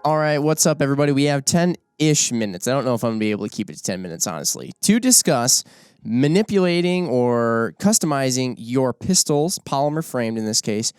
All right, what's up, everybody? We have 10-ish minutes. I don't know if I'm going to be able to keep it to 10 minutes, honestly, to discuss manipulating or customizing your pistol's polymer framed, in this case,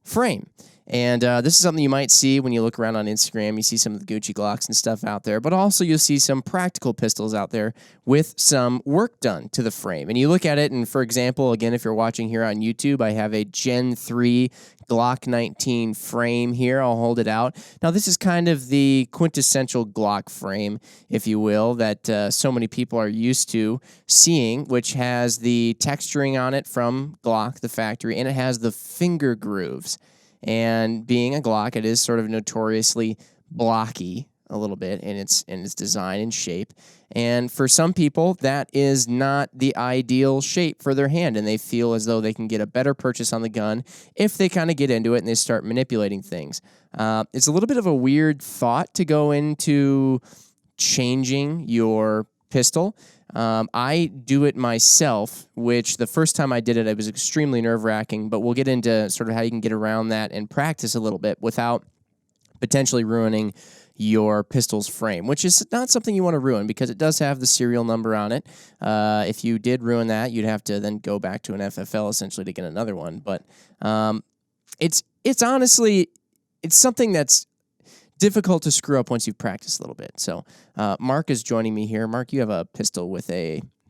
frame. And this is something you might see when you look around on Instagram. You see some of the Gucci Glocks and stuff out there, but also you'll see some practical pistols out there with some work done to the frame. And you look at it, and for example, again, if you're watching here on YouTube, I have a Gen 3 Glock 19 frame here. I'll hold it out. Now, this is kind of the quintessential Glock frame, if you will, that so many people are used to seeing, which has the texturing on it from Glock, the factory, and it has the finger grooves. And being a Glock, it is sort of notoriously blocky a little bit in its design and shape. And for some people, that is not the ideal shape for their hand, and they feel as though they can get a better purchase on the gun if they kind of get into it and they start manipulating things. It's a little bit of a weird thought to go into changing your pistol. I do it myself, which the first time I did it, it was extremely nerve-wracking, but we'll get into sort of how you can get around that and practice a little bit without potentially ruining your pistol's frame, which is not something you want to ruin because it does have the serial number on it. If you did ruin that, you'd have to then go back to an FFL essentially to get another one. But it's honestly, it's something that's difficult to screw up once you've practiced a little bit. So Mark is joining me here. Mark, you have a pistol with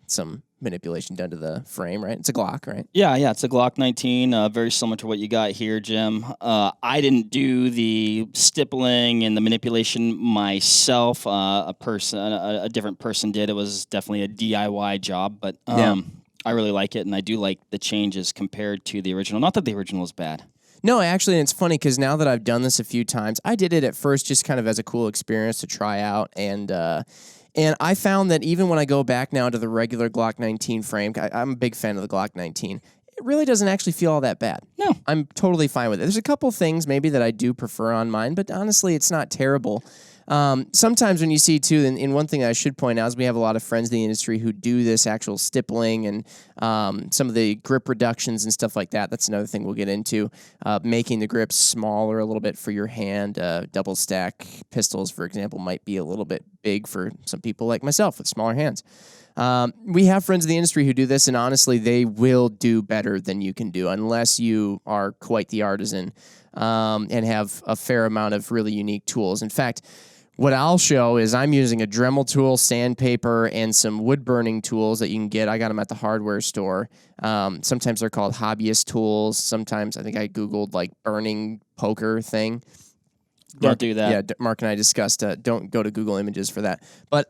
some manipulation done to the frame, right? It's a Glock, right? Yeah, it's a Glock 19, very similar to what you got here, Jim. I didn't do the stippling and the manipulation myself. A different person did. It was definitely a DIY job, but I really like it, and I do like the changes compared to the original. Not that the original is bad. No, actually, and it's funny because now that I've done this a few times, I did it at first just kind of as a cool experience to try out, and I found that even when I go back now to the regular Glock 19 frame, I'm a big fan of the Glock 19, it really doesn't actually feel all that bad. No. I'm totally fine with it. There's a couple things maybe that I do prefer on mine, but honestly, it's not terrible. Sometimes when you see, too, and one thing I should point out is we have a lot of friends in the industry who do this actual stippling and some of the grip reductions and stuff like that. That's another thing we'll get into, making the grips smaller a little bit for your hand. Double stack pistols, for example, might be a little bit big for some people like myself with smaller hands. We have friends in the industry who do this, and honestly, they will do better than you can do unless you are quite the artisan and have a fair amount of really unique tools. In fact, what I'll show is I'm using a Dremel tool, sandpaper, and some wood-burning tools that you can get. I got them at the hardware store. Sometimes they're called hobbyist tools. Sometimes I think I Googled, like, burning poker thing. Don't do that. Yeah, Mark and I discussed don't go to Google Images for that. But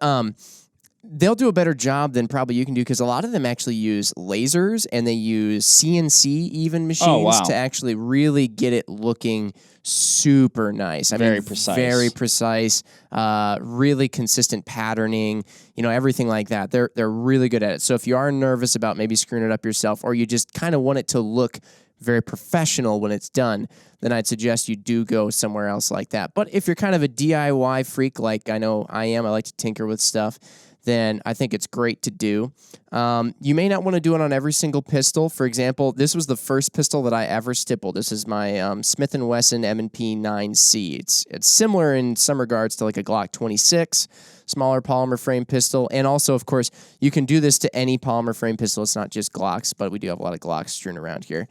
they'll do a better job than probably you can do because a lot of them actually use lasers and they use CNC even machines to actually really get it looking super nice. Very precise. Very precise, really consistent patterning, everything like that. They're really good at it. So if you are nervous about maybe screwing it up yourself or you just kind of want it to look very professional when it's done, then I'd suggest you do go somewhere else like that. But if you're kind of a DIY freak like I know I am, I like to tinker with stuff, then I think it's great to do. You may not want to do it on every single pistol. For example, this was the first pistol that I ever stippled. This is my Smith & Wesson M&P 9C. It's similar in some regards to like a Glock 26, smaller polymer frame pistol. And also, of course, you can do this to any polymer frame pistol. It's not just Glocks, but we do have a lot of Glocks strewn around here.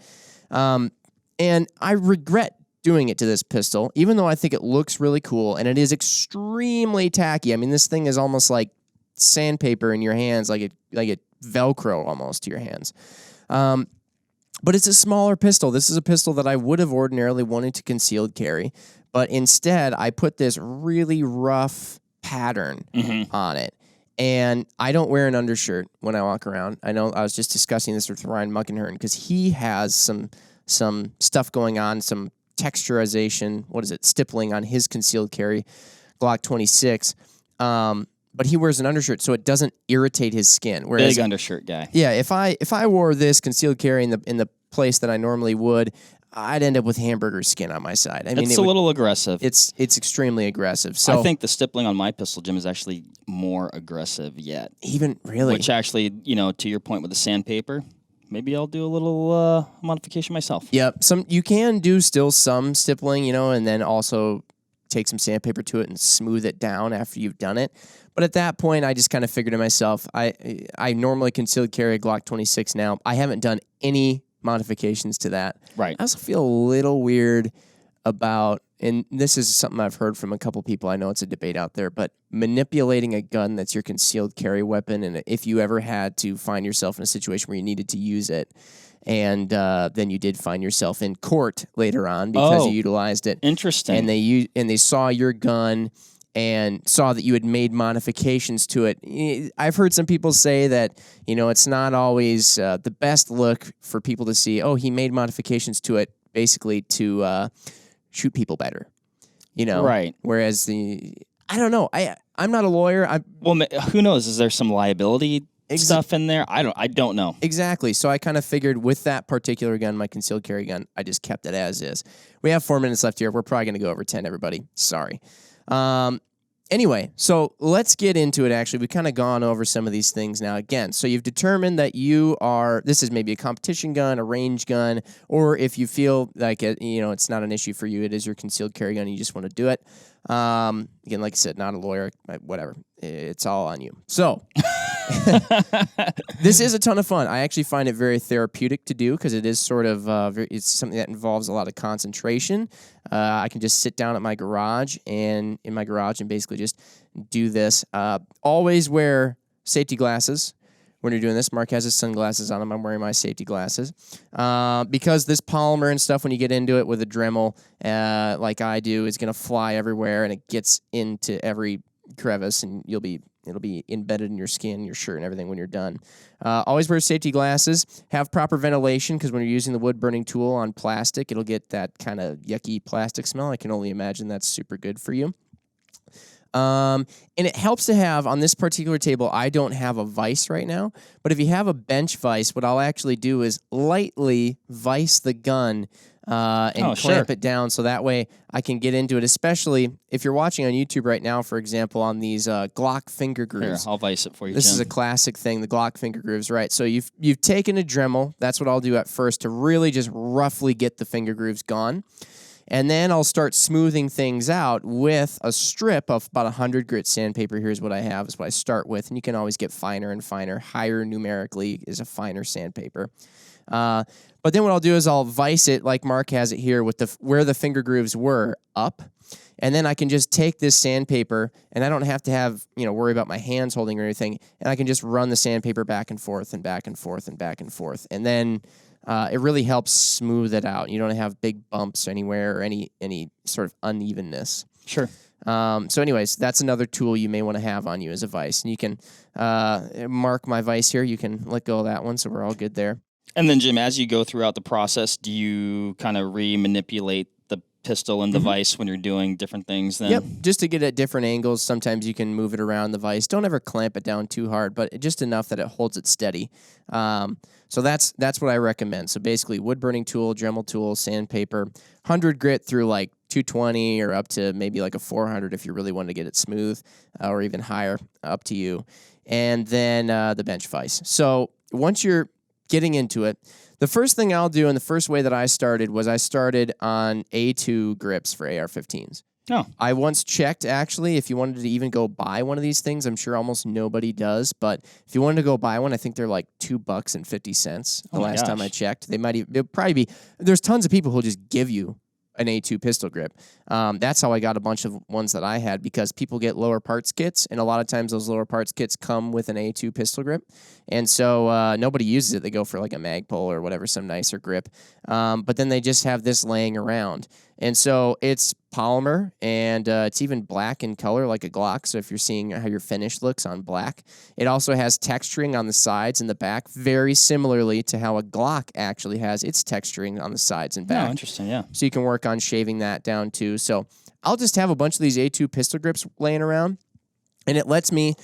And I regret doing it to this pistol, even though I think it looks really cool, and it is extremely tacky. I mean, this thing is almost like sandpaper in your hands, like it Velcro almost to your hands. But it's a smaller pistol. This is a pistol that I would have ordinarily wanted to concealed carry, but instead I put this really rough pattern on it. And I don't wear an undershirt when I walk around. I know I was just discussing this with Ryan Muckenhern because he has some stuff going on, some texturization, stippling on his concealed carry Glock 26. But he wears an undershirt so it doesn't irritate his skin. Whereas, big undershirt guy. Yeah, if I wore this concealed carry in the place that I normally would, I'd end up with hamburger skin on my side. I mean, it's a little aggressive. It's extremely aggressive. So I think the stippling on my pistol, Jim, is actually more aggressive yet. Even really, which actually, to your point with the sandpaper, maybe I'll do a little modification myself. Yep. You can do still some stippling, and then also take some sandpaper to it and smooth it down after you've done it. But at that point, I just kind of figured to myself, I normally concealed carry a Glock 26 now. I haven't done any modifications to that. Right. I also feel a little weird about, and this is something I've heard from a couple people, I know it's a debate out there, but manipulating a gun that's your concealed carry weapon, and if you ever had to find yourself in a situation where you needed to use it, and then you did find yourself in court later on because you utilized it. Interesting. And they saw your gun and saw that you had made modifications to it. I've heard some people say that, it's not always the best look for people to see, he made modifications to it basically to shoot people better, Right. Whereas I don't know. I'm not a lawyer. Well, who knows? Is there some liability stuff in there? I don't know. Exactly. So I kind of figured with that particular gun, my concealed carry gun, I just kept it as is. We have 4 minutes left here. We're probably going to go over 10, everybody. Sorry. Anyway, so let's get into it, actually. We've kind of gone over some of these things now again. So you've determined that this is maybe a competition gun, a range gun, or if you feel like it's not an issue for you, it is your concealed carry gun and you just want to do it. Again, like I said, not a lawyer, whatever. It's all on you. So this is a ton of fun. I actually find it very therapeutic to do because it is sort of it's something that involves a lot of concentration. I can just sit down at my garage and basically just do this. Always wear safety glasses when you're doing this. Mark has his sunglasses on him. I'm wearing my safety glasses because this polymer and stuff, when you get into it with a Dremel, like I do, is going to fly everywhere and it gets into every crevice, and it'll be embedded in your skin, your shirt, and everything when you're done. Always wear safety glasses. Have proper ventilation, because when you're using the wood burning tool on plastic, it'll get that kind of yucky plastic smell. I can only imagine that's super good for you. And it helps to have, on this particular table, I don't have a vise right now, but if you have a bench vise, what I'll actually do is lightly vise the gun and clamp it down, so that way I can get into it, especially if you're watching on YouTube right now, for example, on these Glock finger grooves. Here, I'll vise it for you, This Jim. is a classic thing, the Glock finger grooves, right? So you've taken a Dremel. That's what I'll do at first to really just roughly get the finger grooves gone. And then I'll start smoothing things out with a strip of about 100 grit sandpaper. Here's what I have, is what I start with. And you can always get finer and finer. Higher numerically is a finer sandpaper. But then what I'll do is I'll vise it like Mark has it here with where the finger grooves were up. And then I can just take this sandpaper, and I don't have to have, worry about my hands holding or anything. And I can just run the sandpaper back and forth and back and forth and back and forth. And then it really helps smooth it out. You don't have big bumps anywhere or any sort of unevenness. Sure. So anyways, that's another tool you may want to have on you as a vise. And you can mark my vise here. You can let go of that one, so we're all good there. And then, Jim, as you go throughout the process, do you kind of re-manipulate the pistol and the vise when you're doing different things then? Yep, just to get at different angles. Sometimes you can move it around the vise. Don't ever clamp it down too hard, but just enough that it holds it steady. So that's what I recommend. So basically, wood burning tool, Dremel tool, sandpaper, 100 grit through like 220 or up to maybe like a 400 if you really want to get it smooth, or even higher, up to you. And then the bench vise. So once you're getting into it, the first thing I'll do, and the first way that I started on A2 grips for AR-15s. Oh. I once checked, actually, if you wanted to even go buy one of these things. I'm sure almost nobody does, but if you wanted to go buy one, I think they're like $2.50 the last time I checked. They'll probably be, there's tons of people who'll just give you an A2 pistol grip. That's how I got a bunch of ones that I had, because people get lower parts kits, and a lot of times those lower parts kits come with an A2 pistol grip, and so nobody uses it. They go for like a Magpul or whatever, some nicer grip, but then they just have this laying around. And so it's polymer, and it's even black in color like a Glock, so if you're seeing how your finish looks on black. It also has texturing on the sides and the back, very similarly to how a Glock actually has its texturing on the sides and back. Oh, interesting, yeah. So you can work on shaving that down too. So I'll just have a bunch of these A2 pistol grips laying around, and it lets me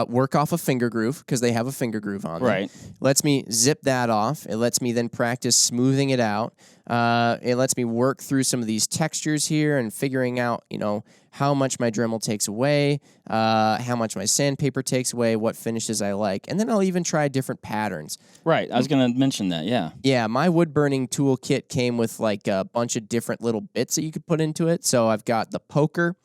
work off a finger groove because they have a finger groove on them. Right. Lets me zip that off. It lets me then practice smoothing it out. It lets me work through some of these textures here and figuring out, how much my Dremel takes away, how much my sandpaper takes away, what finishes I like. And then I'll even try different patterns. Right. I was going to mention that, yeah. Yeah, my wood burning tool kit came with like a bunch of different little bits that you could put into it. So I've got the poker,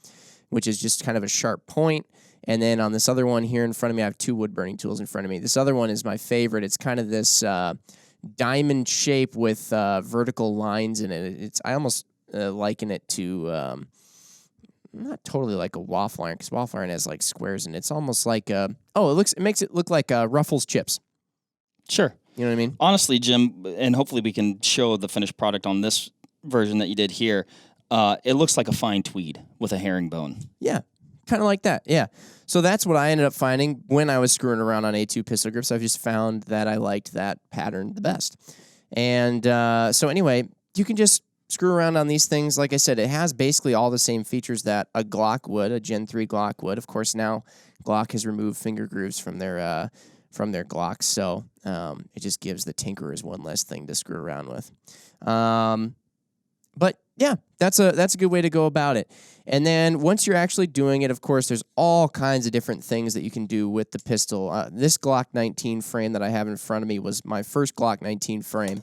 which is just kind of a sharp point. And then on this other one here in front of me, I have 2 wood burning tools in front of me. This other one is my favorite. It's kind of this diamond shape with vertical lines in it. I almost liken it to, not totally like a waffle iron, because waffle iron has like squares in it. It's almost like, it makes it look like Ruffles chips. Sure. You know what I mean? Honestly, Jim, and hopefully we can show the finished product on this version that you did here. It looks like a fine tweed with a herringbone. Yeah, kind of like that. Yeah. So that's what I ended up finding when I was screwing around on A2 pistol grips. I've just found that I liked that pattern the best. And so anyway, you can just screw around on these things. Like I said, it has basically all the same features that a Glock would, a Gen 3 Glock would. Of course, now Glock has removed finger grooves from their Glocks, so it just gives the tinkerers one less thing to screw around with. But yeah, that's a good way to go about it. And then once you're actually doing it, of course, there's all kinds of different things that you can do with the pistol. This Glock 19 frame that I have in front of me was my first Glock 19 frame.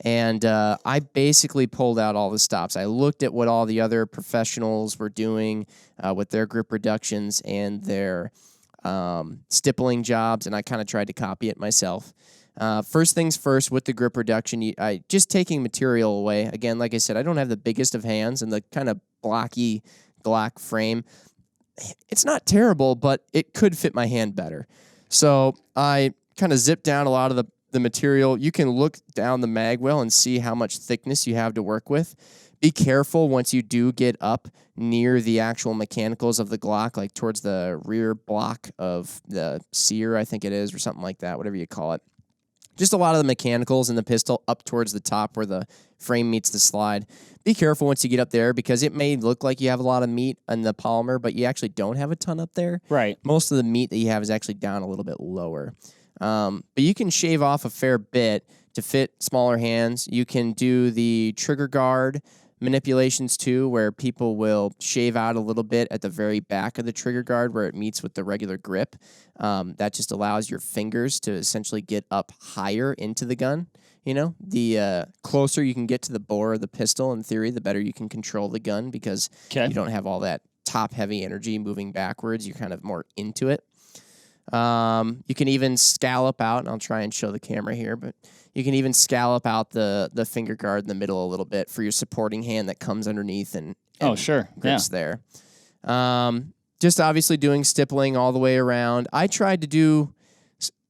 And I basically pulled out all the stops. I looked at what all the other professionals were doing with their grip reductions and their stippling jobs, and I kind of tried to copy it myself. First things first, with the grip reduction, just taking material away. Again, like I said, I don't have the biggest of hands, and the kind of blocky Glock frame, it's not terrible, but it could fit my hand better. So I kind of zipped down a lot of the material. You can look down the mag well and see how much thickness you have to work with. Be careful once you do get up near the actual mechanicals of the Glock, like towards the rear block of the sear, I think it is, or something like that, whatever you call it. Just a lot of the mechanicals in the pistol up towards the top where the frame meets the slide. Be careful once you get up there, because it may look like you have a lot of meat in the polymer, but you actually don't have a ton up there. Right. Most of the meat that you have is actually down a little bit lower. But you can shave off a fair bit to fit smaller hands. You can do the trigger guard manipulations too, where people will shave out a little bit at the very back of the trigger guard where it meets with the regular grip. That just allows your fingers to essentially get up higher into the gun. The closer you can get to the bore of the pistol, in theory, the better you can control the gun, because you don't have all that top-heavy energy moving backwards. You're kind of more into it. You can even scallop out, and I'll try and show the camera here, but you can even scallop out the finger guard in the middle a little bit for your supporting hand that comes underneath and grips there. Just obviously doing stippling all the way around. I tried to do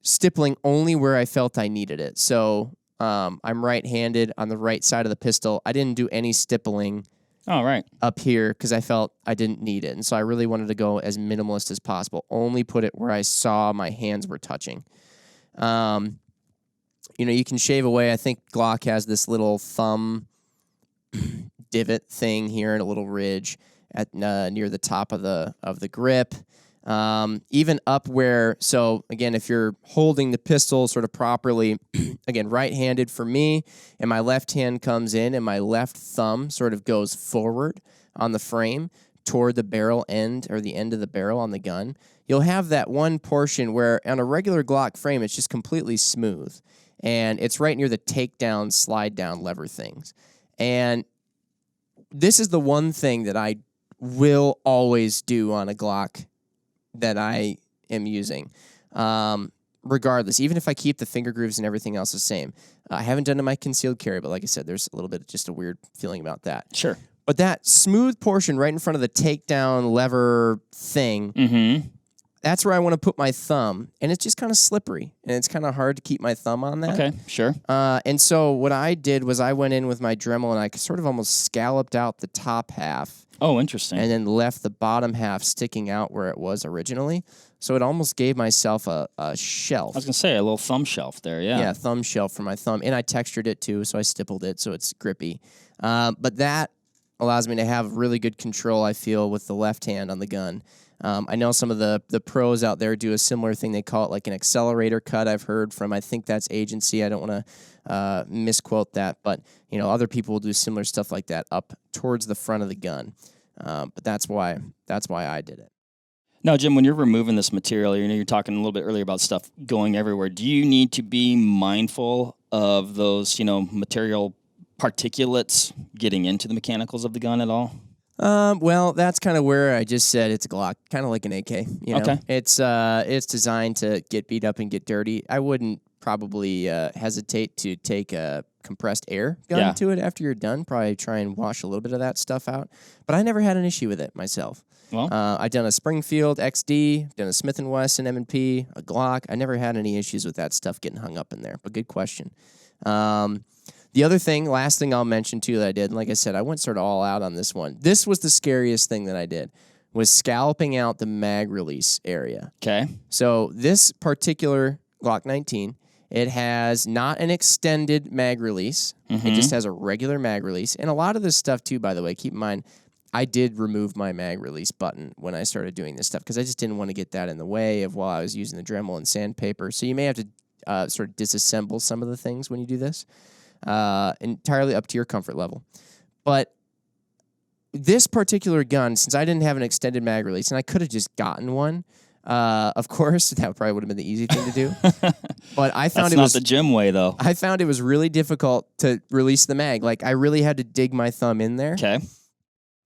stippling only where I felt I needed it. So I'm right-handed on the right side of the pistol. I didn't do any stippling up here because I felt I didn't need it. And so I really wanted to go as minimalist as possible. Only put it where I saw my hands were touching. You can shave away. I think Glock has this little thumb divot thing here and a little ridge at near the top of the grip. Even up where, so again, if you're holding the pistol sort of properly, again, right-handed for me, and my left hand comes in and my left thumb sort of goes forward on the frame toward the barrel end, or the end of the barrel on the gun, you'll have that one portion where on a regular Glock frame, it's just completely smooth. And it's right near the takedown, slide down lever things. And this is the one thing that I will always do on a Glock that I am using, regardless, even if I keep the finger grooves and everything else the same. I haven't done it in my concealed carry, but like I said, there's a little bit of just a weird feeling about that. Sure. But that smooth portion right in front of the takedown lever thing, that's where I want to put my thumb, and it's just kind of slippery, and it's kind of hard to keep my thumb on that. Okay, sure. And so what I did was I went in with my Dremel, and I sort of almost scalloped out the top half. Oh, interesting. And then left the bottom half sticking out where it was originally. So it almost gave myself a shelf. I was going to say, a little thumb shelf there, yeah. Yeah, thumb shelf for my thumb. And I textured it too, so I stippled it so it's grippy. But that allows me to have really good control, I feel, with the left hand on the gun. I know some of the pros out there do a similar thing. They call it like an accelerator cut. I've heard from, I think that's Agency. I don't want to misquote that, but other people will do similar stuff like that up towards the front of the gun. But that's why I did it. Now, Jim, when you're removing this material, you're talking a little bit earlier about stuff going everywhere. Do you need to be mindful of those, material particulates getting into the mechanicals of the gun at all? Well, that's kind of where I just said it's a Glock, kind of like an AK. Okay. It's designed to get beat up and get dirty. I wouldn't probably hesitate to take a compressed air gun to it after you're done. Probably try and wash a little bit of that stuff out. But I never had an issue with it myself. Well, I've done a Springfield XD, done a Smith & Wesson M&P, a Glock. I never had any issues with that stuff getting hung up in there, but good question. The other thing, last thing I'll mention too that I did, and like I said, I went sort of all out on this one. This was the scariest thing that I did, was scalloping out the mag release area. Okay. So this particular Glock 19, it has not an extended mag release. It just has a regular mag release. And a lot of this stuff too, by the way, keep in mind, I did remove my mag release button when I started doing this stuff because I just didn't want to get that in the way of while I was using the Dremel and sandpaper. So you may have to sort of disassemble some of the things when you do this. Entirely up to your comfort level. But this particular gun, since I didn't have an extended mag release, and I could have just gotten one, of course, that probably would have been the easy thing to do. But I found That's not the Jim way, though. I found it was really difficult to release the mag. Like, I really had to dig my thumb in there. Okay.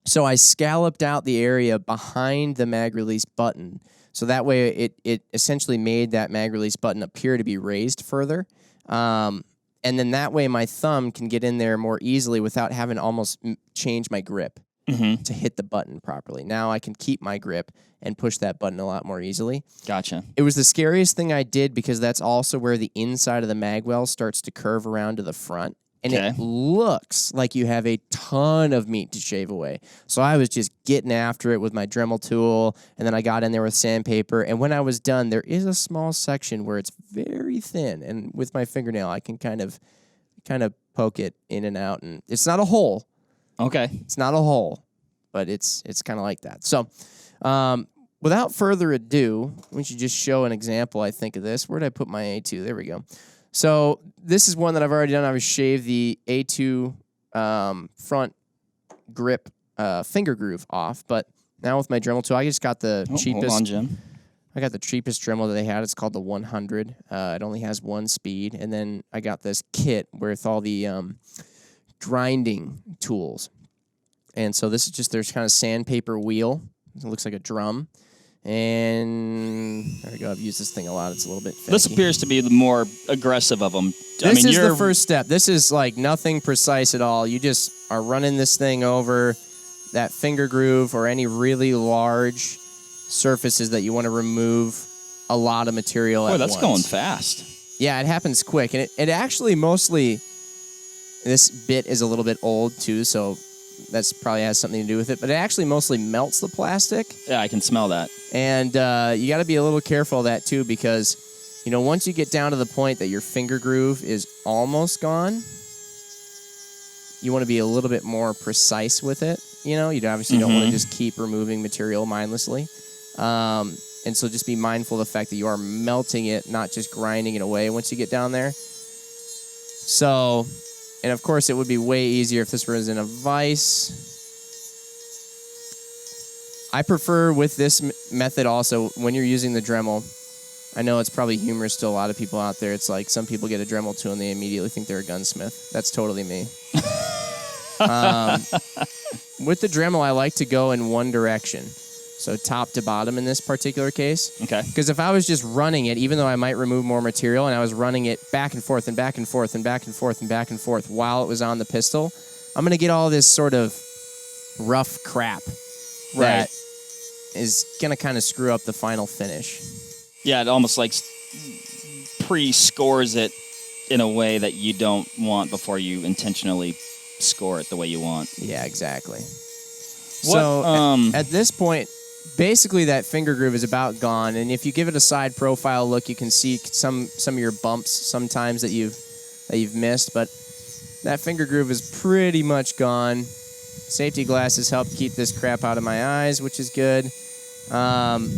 So I scalloped out the area behind the mag release button. So that way it essentially made that mag release button appear to be raised further. And then that way my thumb can get in there more easily without having to almost change my grip to hit the button properly. Now I can keep my grip and push that button a lot more easily. Gotcha. It was the scariest thing I did because that's also where the inside of the mag well starts to curve around to the front. And it looks like you have a ton of meat to shave away. So I was just getting after it with my Dremel tool, and then I got in there with sandpaper. And when I was done, there is a small section where it's very thin, and with my fingernail, I can kind of poke it in and out. And it's not a hole. Okay. It's not a hole, but it's kind of like that. So without further ado, we should just show an example, I think, of this. Where did I put my A2? There we go. So this is one that I've already done. I've shaved the A2 front grip finger groove off, but now with my Dremel tool, I just got the cheapest. Hold on, Jim. I got the cheapest Dremel that they had. It's called the 100. It only has one speed, and then I got this kit with all the grinding tools. And so this is just there's kind of sandpaper wheel. It looks like a drum. And there we go. I've used this thing a lot. It's a little bit fancy. This appears to be the more aggressive of them. This is the first step. This is like nothing precise at all. You just are running this thing over that finger groove or any really large surfaces that you want to remove a lot of material at once. Boy, that's going fast. Yeah, it happens quick. And it actually mostly, this bit is a little bit old too, so that's probably has something to do with it. But it actually mostly melts the plastic. Yeah, I can smell that. And you got to be a little careful of that too because, once you get down to the point that your finger groove is almost gone, you want to be a little bit more precise with it. You obviously don't want to just keep removing material mindlessly. And so just be mindful of the fact that you are melting it, not just grinding it away once you get down there. So, and of course it would be way easier if this was in a vise. I prefer with this method also, when you're using the Dremel, I know it's probably humorous to a lot of people out there. It's like some people get a Dremel tool and they immediately think they're a gunsmith. That's totally me. With the Dremel, I like to go in one direction. So top to bottom in this particular case. Okay. Because if I was just running it, even though I might remove more material, and I was running it back and forth and back and forth and back and forth and back and forth while it was on the pistol, I'm going to get all this sort of rough crap that is going to kind of screw up the final finish. Yeah, it almost like pre-scores it in a way that you don't want before you intentionally score it the way you want. Yeah, exactly. So at this point, basically that finger groove is about gone, and if you give it a side profile look, you can see some of your bumps sometimes that you've missed, but that finger groove is pretty much gone. Safety glasses help keep this crap out of my eyes, which is good. And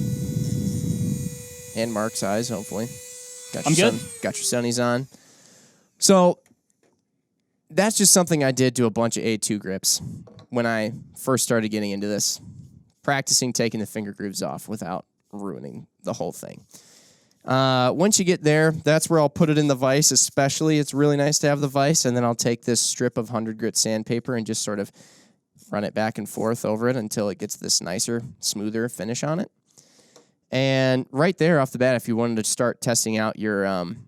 Mark's eyes, hopefully. I'm good. Got your sunnies on. So that's just something I did to a bunch of A2 grips when I first started getting into this, practicing taking the finger grooves off without ruining the whole thing. Once you get there, that's where I'll put it in the vise, especially. It's really nice to have the vise, and then I'll take this strip of 100 grit sandpaper and just sort of run it back and forth over it until it gets this nicer, smoother finish on it. And right there off the bat, if you wanted to start testing out your, I'm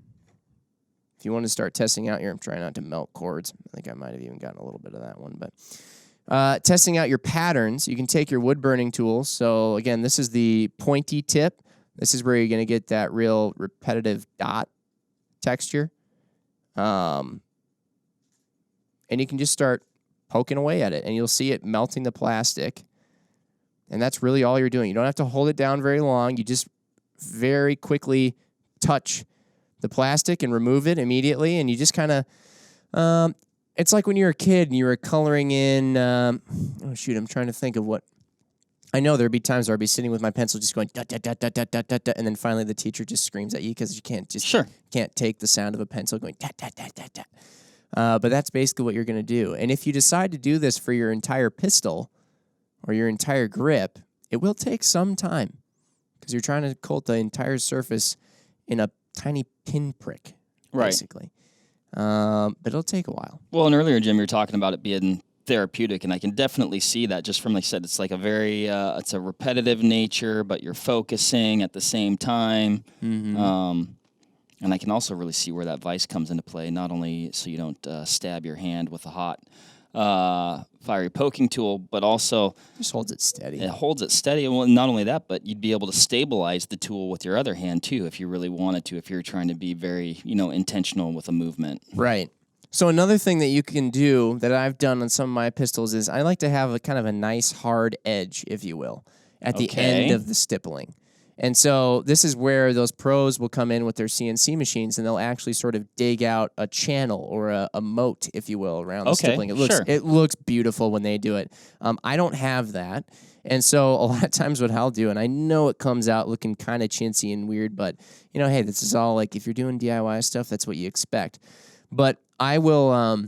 trying not to melt cords. I think I might have even gotten a little bit of that one, but testing out your patterns, you can take your wood burning tool. So again, this is the pointy tip. This is where you're going to get that real repetitive dot texture. And you can just start poking away at it, and you'll see it melting the plastic. And that's really all you're doing. You don't have to hold it down very long. You just very quickly touch the plastic and remove it immediately. And you just kind of, it's like when you were a kid and you were coloring in, I'm trying to think of what. I know there'd be times where I'd be sitting with my pencil just going, dot, dot, dot, dot, dot, dot, dot, and then finally the teacher just screams at you because you can't take the sound of a pencil going, dot, dot, dot, dot, dot. But that's basically what you're going to do. And if you decide to do this for your entire pistol or your entire grip, it will take some time because you're trying to coat the entire surface in a tiny pinprick, basically. But it'll take a while. Well, and earlier, Jim, you were talking about it being therapeutic, and I can definitely see that just from, like I said, it's like a very, it's a repetitive nature, but you're focusing at the same time. Mm-hmm. And I can also really see where that vise comes into play, not only so you don't stab your hand with a hot fiery poking tool, but also just holds it steady. It holds it steady. Well, not only that, but you'd be able to stabilize the tool with your other hand too, if you really wanted to, if you're trying to be very, intentional with a movement. Right. So another thing that you can do that I've done on some of my pistols is I like to have a kind of a nice hard edge, if you will, at the end of the stippling. And so this is where those pros will come in with their CNC machines, and they'll actually sort of dig out a channel or a moat, if you will, around the stippling. It looks beautiful when they do it. I don't have that. And so a lot of times what I'll do, and I know it comes out looking kind of chintzy and weird, but, hey, this is all like if you're doing DIY stuff, that's what you expect. But I will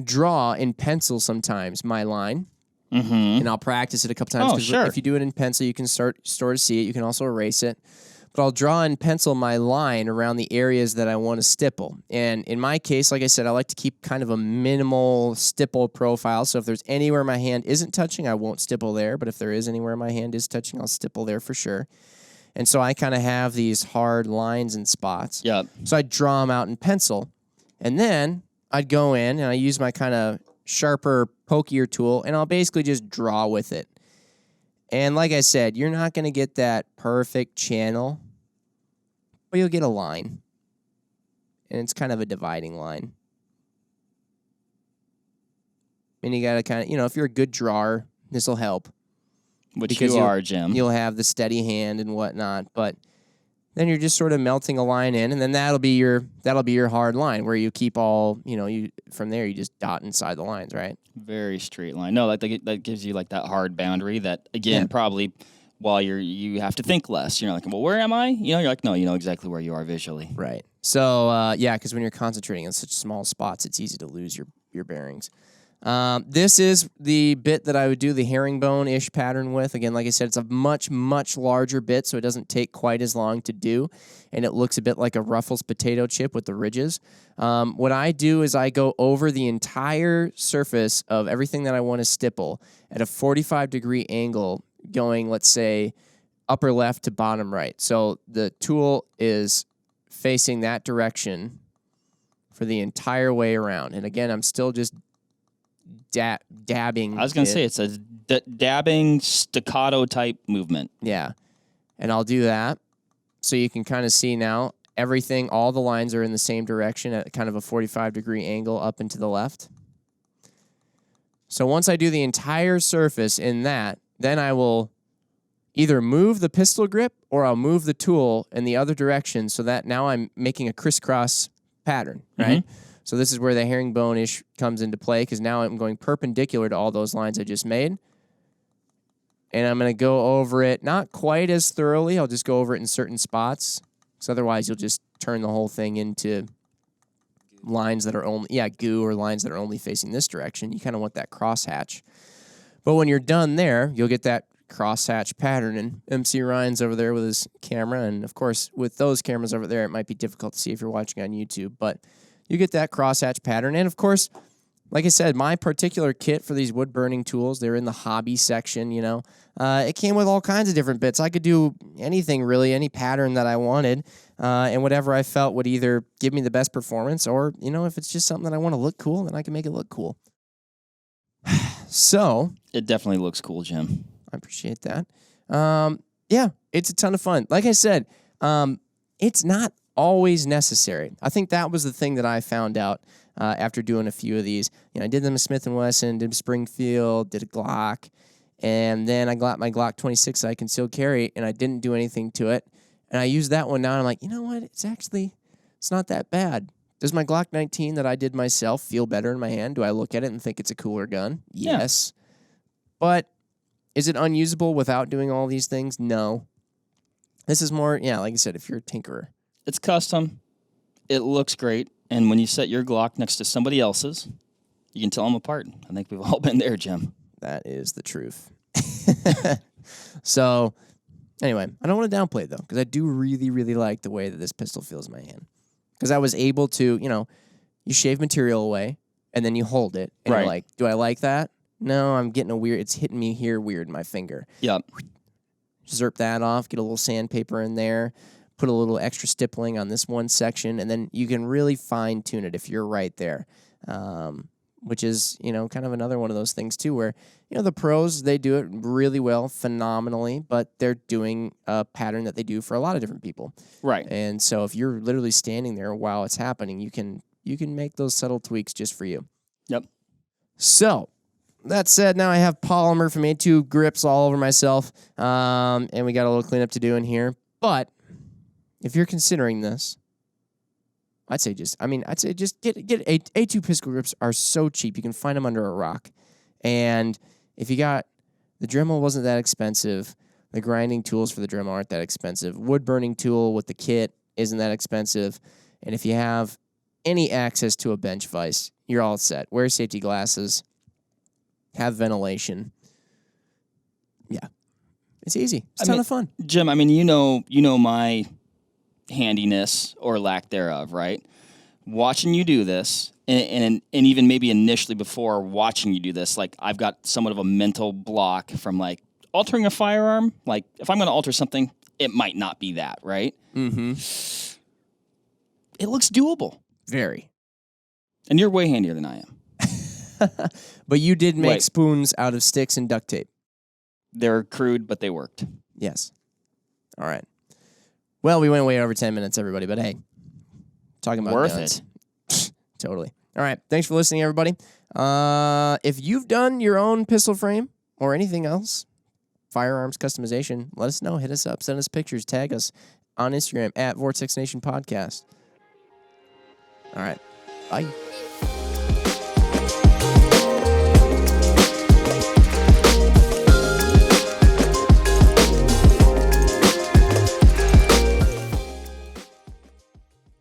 draw in pencil sometimes my line. Mm-hmm. And I'll practice it a couple times. Oh, sure. If you do it in pencil, you can start to see it. You can also erase it. But I'll draw in pencil my line around the areas that I want to stipple. And in my case, like I said, I like to keep kind of a minimal stipple profile. So if there's anywhere my hand isn't touching, I won't stipple there. But if there is anywhere my hand is touching, I'll stipple there for sure. And so I kind of have these hard lines and spots. Yep. So I draw them out in pencil. And then I'd go in and I use my kind of sharper, pokier tool, and I'll basically just draw with it. And like I said, you're not going to get that perfect channel, but you'll get a line. And it's kind of a dividing line. And you got to kind of, if you're a good drawer, this will help. Which you are, Jim. You'll have the steady hand and whatnot, but then you're just sort of melting a line in, and then that'll be your hard line where you keep all, from there you just dot inside the lines, right? Very straight line. No, that gives you like that hard boundary that, again, probably while you have to think less. You're like, well, where am I? You're like, no, you know exactly where you are visually. Right. So, because when you're concentrating on such small spots, it's easy to lose your bearings. This is the bit that I would do the herringbone-ish pattern with. Again, like I said, it's a much, much larger bit, so it doesn't take quite as long to do, and it looks a bit like a Ruffles potato chip with the ridges. What I do is I go over the entire surface of everything that I want to stipple at a 45-degree angle going, let's say, upper left to bottom right. So the tool is facing that direction for the entire way around. And again, I'm still just dabbing. I was going to say it's a dabbing staccato type movement. Yeah. And I'll do that. So you can kind of see now everything, all the lines are in the same direction at kind of a 45-degree angle up and to the left. So once I do the entire surface in that, then I will either move the pistol grip or I'll move the tool in the other direction so that now I'm making a crisscross pattern, right? Mm-hmm. So this is where the herringbone-ish comes into play because now I'm going perpendicular to all those lines I just made. and I'm going to go over it not quite as thoroughly. I'll just go over it in certain spots, because otherwise you'll just turn the whole thing into lines that are only, goo, or lines that are only facing this direction. You kind of want that crosshatch. But when you're done there, you'll get that crosshatch pattern. And MC Ryan's over there with his camera. And, of course, with those cameras over there, it might be difficult to see if you're watching on YouTube. But you get that crosshatch pattern. And, of course, like I said, my particular kit for these wood-burning tools, they're in the hobby section, you know. It came with all kinds of different bits. I could do anything, really, any pattern that I wanted, and whatever I felt would either give me the best performance or, you know, if it's just something that I want to look cool, then I can make it look cool. So It definitely looks cool, Jim. I appreciate that. Yeah, it's a ton of fun. Like I said, it's not always necessary. I think that was the thing that I found out after doing a few of these. You know, I did them a Smith & Wesson, did a Springfield, did a Glock, and then I got my Glock 26 that I can still carry, and I didn't do anything to it. And I used that one now, and I'm like, you know what? It's not that bad. Does my Glock 19 that I did myself feel better in my hand? Do I look at it and think it's a cooler gun? Yes. Yeah. But is it unusable without doing all these things? No. This is more, like I said, if you're a tinkerer. It's custom. It looks great. And when you set your Glock next to somebody else's, you can tell them apart. I think we've all been there, Jim. That is the truth. So, anyway, I don't want to downplay it, though, because I do really, really like the way that this pistol feels in my hand. Because I was able to, you shave material away, and then you hold it. And you're like, do I like that? No, I'm getting it's hitting me here weird in my finger. Yep. Zerp that off, get a little sandpaper in there, put a little extra stippling on this one section, and then you can really fine-tune it if you're right there. Which is, kind of another one of those things, too, where, the pros, they do it really well, phenomenally, but they're doing a pattern that they do for a lot of different people. Right. And so if you're literally standing there while it's happening, you can make those subtle tweaks just for you. Yep. So, that said, now I have polymer from A2 grips all over myself, and we got a little cleanup to do in here. But if you're considering this, I'd say just get A2 pistol grips are so cheap. You can find them under a rock. And if you got, the Dremel wasn't that expensive. The grinding tools for the Dremel aren't that expensive. Wood burning tool with the kit isn't that expensive. And if you have any access to a bench vise, you're all set. Wear safety glasses. Have ventilation. Yeah. It's easy. It's a ton of fun. Jim, you know my handiness or lack thereof, right? Watching you do this, and even maybe initially before watching you do this, like I've got somewhat of a mental block from like altering a firearm. Like if I'm going to alter something, it might not be that, right? Mm-hmm. It looks doable. Very. And you're way handier than I am. But you did make spoons out of sticks and duct tape. They're crude, but they worked. Yes. All right. Well, we went way over 10 minutes, everybody, but hey, talking about worth guns. it. Totally. All right. Thanks for listening, everybody. If you've done your own pistol frame or anything else, firearms customization, let us know. Hit us up. Send us pictures. Tag us on Instagram at Vortex Nation Podcast. All right. Bye.